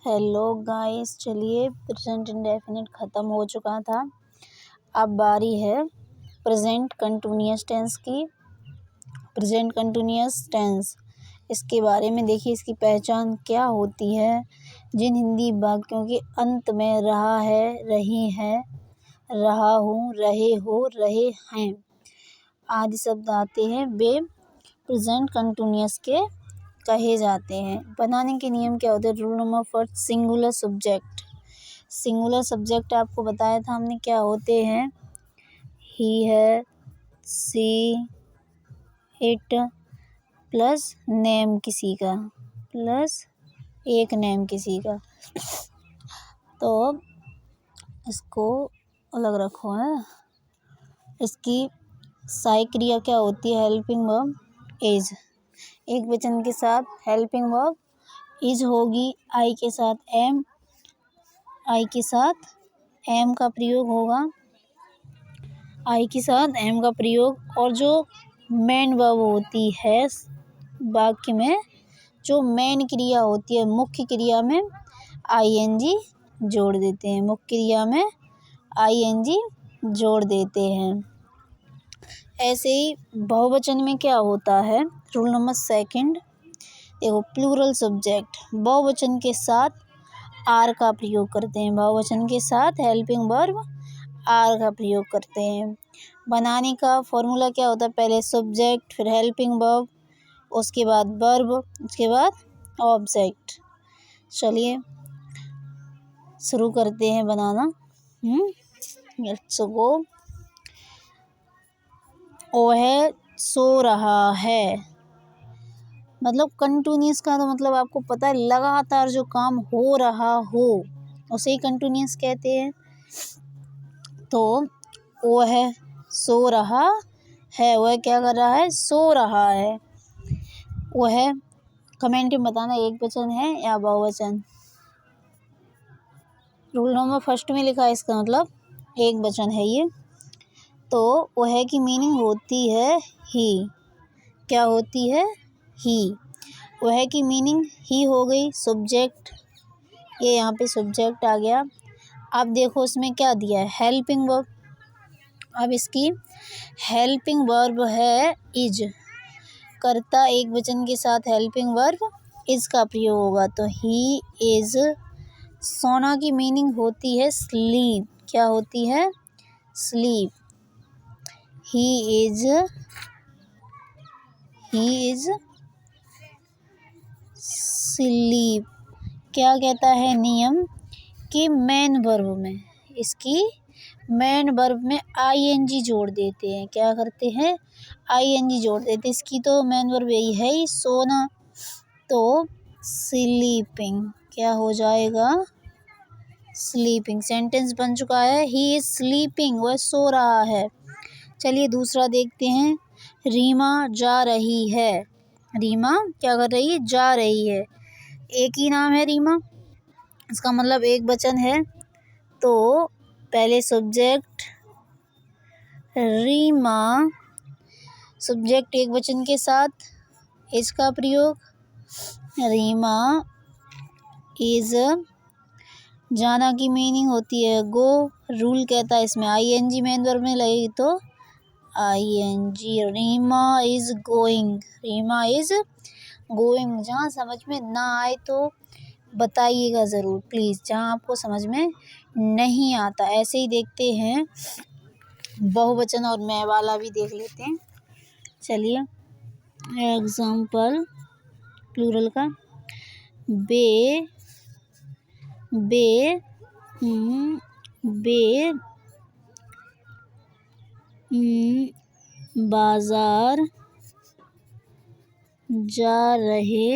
Hello guys, चलिए present indefinite ख़त्म हो चुका था। अब बारी है प्रेजेंट कंटिन्यूअस टेंस की। प्रेजेंट कंटिन्यूअस टेंस, इसके बारे में देखिए, इसकी पहचान क्या होती है। जिन हिंदी वाक्यों के अंत में रहा है, रही है, रहा हूँ, रहे हो, रहे हैं आदि शब्द आते हैं, वे प्रेजेंट कंटिन्यूअस के कहे जाते हैं। बनाने के नियम क्या होते हैं? Rule number first, singular subject. Singular subject आपको बताया था हमने क्या होते हैं। ही है, सी, इट प्लस नेम किसी का, प्लस एक नेम किसी का। तो इसको अलग रखो है। इसकी सहायक क्रिया क्या होती है? Helping verb is. एक वचन के साथ हेल्पिंग वर्ब इज होगी। आई के साथ एम, आई के साथ एम का प्रयोग होगा, आई के साथ एम का प्रयोग। और जो मेन वर्ब होती है वाक्य में, जो मेन क्रिया होती है, मुख्य क्रिया में आईएनजी जोड़ देते हैं। मुख्य क्रिया में आईएनजी जोड़ देते हैं। ऐसे ही बहुवचन में क्या होता है? रूल नंबर सेकंड, देखो, प्लूरल सब्जेक्ट बहुवचन के साथ आर का प्रयोग करते हैं। बहुवचन के साथ हेल्पिंग वर्ब आर का प्रयोग करते हैं। बनाने का फॉर्मूला क्या होता है? पहले सब्जेक्ट, फिर हेल्पिंग वर्ब, उसके बाद वर्ब, उसके बाद ऑब्जेक्ट। चलिए शुरू करते हैं बनाना। Let's go. वह सो रहा है, मतलब कंटिन्यूअस का तो मतलब आपको पता है, लगातार जो काम हो रहा हो उसे ही कंटिन्यूअस कहते हैं। तो वह सो रहा है, वह क्या कर रहा है? सो रहा है। वह कमेंट में बताना एक वचन है या बहुवचन। रूल नंबर फर्स्ट में लिखा है, इसका मतलब एक वचन है ये। तो वह की मीनिंग होती है ही। क्या होती है? ही। वह की मीनिंग ही हो गई। सब्जेक्ट, ये यहाँ पे सब्जेक्ट आ गया। अब देखो इसमें क्या दिया है? Helping verb. अब इसकी हेल्पिंग वर्ब है इज। कर्ता एक वचन के साथ हेल्पिंग वर्ब इज का प्रयोग होगा। तो ही इज। सोना की मीनिंग होती है स्लीप। क्या होती है? स्लीप। He is sleep. क्या कहता है नियम कि मेन वर्ब में, इसकी मेन वर्ब में आईएनजी जोड़ देते हैं। क्या करते हैं? आईएनजी जोड़ देते हैं। इसकी तो मेन वर्ब यही है ही, सोना। तो स्लीपिंग क्या हो जाएगा? स्लीपिंग। सेंटेंस बन चुका है। ही इज स्लीपिंग, वह सो रहा है। चलिए दूसरा देखते हैं। रीमा जा रही है। रीमा क्या कर रही है? जा रही है। एक ही नाम है रीमा, इसका मतलब एक वचन है। तो पहले सब्जेक्ट रीमा, सब्जेक्ट एक वचन के साथ इसका प्रयोग। रीमा इज। जाना की मीनिंग होती है गो। रूल कहता है इसमें आईएनजी मेन वर्ब में लगेगी तो ING. Reema is going. Reema is going. जहाँ समझ में ना आए तो बताइएगा ज़रूर प्लीज़, जहाँ आपको समझ में नहीं आता। ऐसे ही देखते हैं बहुवचन और मैं वाला भी देख लेते हैं। चलिए एग्जाम्पल प्लूरल का, बे बाजार जा रहे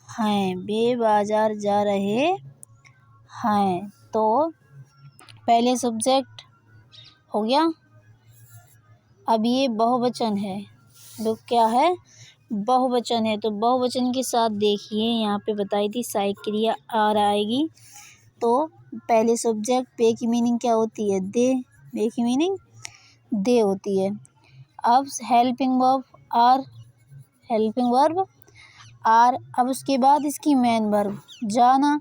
हैं। बे बाजार जा रहे हैं। तो पहले सब्जेक्ट हो गया। अब ये बहुवचन है। लोग क्या है? बहुवचन है। तो बहुवचन के साथ देखिए, यहाँ पे बताई थी सहायक क्रिया आर आएगी। तो पहले सब्जेक्ट, बे की मीनिंग क्या होती है? दे। बे की मीनिंग दे होती है। अब helping verb are, helping verb are. अब उसके बाद इसकी मेन वर्ब जाना,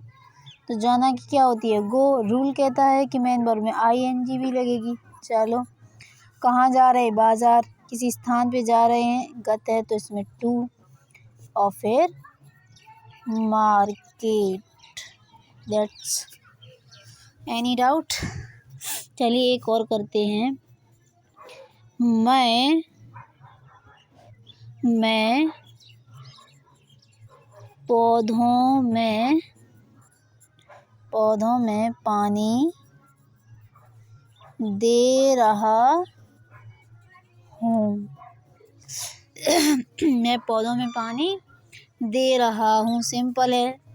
तो जाना की क्या होती है गो। रूल कहता है कि मेन वर्ब में ING भी लगेगी। चलो, कहाँ जा रहे, बाजार, किसी स्थान पे जा रहे हैं, गत है तो इसमें टू, और फिर मार्केट। That's any doubt. चलिए एक और करते हैं। मैं पौधों में पानी दे रहा हूँ। मैं पौधों में पानी दे रहा हूँ, सिंपल है।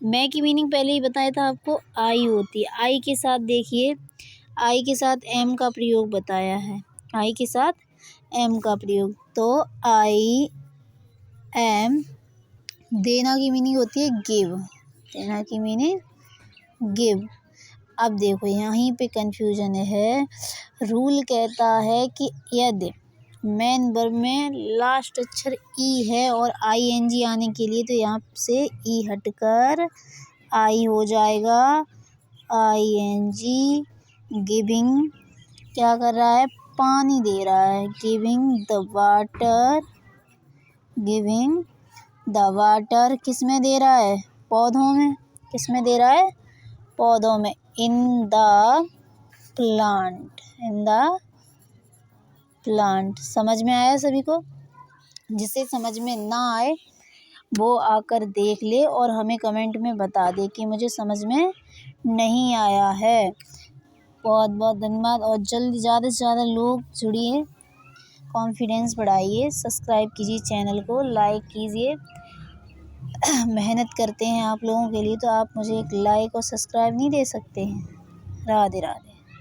मैं की मीनिंग पहले ही बताया था आपको, आई होती है। आई के साथ देखिए, आई के साथ एम का प्रयोग बताया है, आई के साथ एम का प्रयोग। तो आई एम, देना की मीनिंग होती है गिव, देना की मीनिंग गिव। अब देखो यहीं पे कंफ्यूजन है। रूल कहता है कि यदि मेन वर्ब में लास्ट अक्षर ई है और ING आने के लिए, तो यहाँ से ई हटकर आई हो जाएगा। ING, गिविंग, क्या कर रहा है, पानी दे रहा है, giving the water, giving the water. किस में दे रहा है, पौधों में। किस में दे रहा है, पौधों में। In the plant, in the plant. समझ में आया सभी को? जिसे समझ में ना आए वो आकर देख ले और हमें कमेंट में बता दे कि मुझे समझ में नहीं आया है। बहुत बहुत धन्यवाद, और जल्दी ज़्यादा से ज़्यादा लोग जुड़िए, कॉन्फिडेंस बढ़ाइए, सब्सक्राइब कीजिए चैनल को, लाइक कीजिए। मेहनत करते हैं आप लोगों के लिए, तो आप मुझे एक लाइक और सब्सक्राइब नहीं दे सकते हैं। राधे राधे।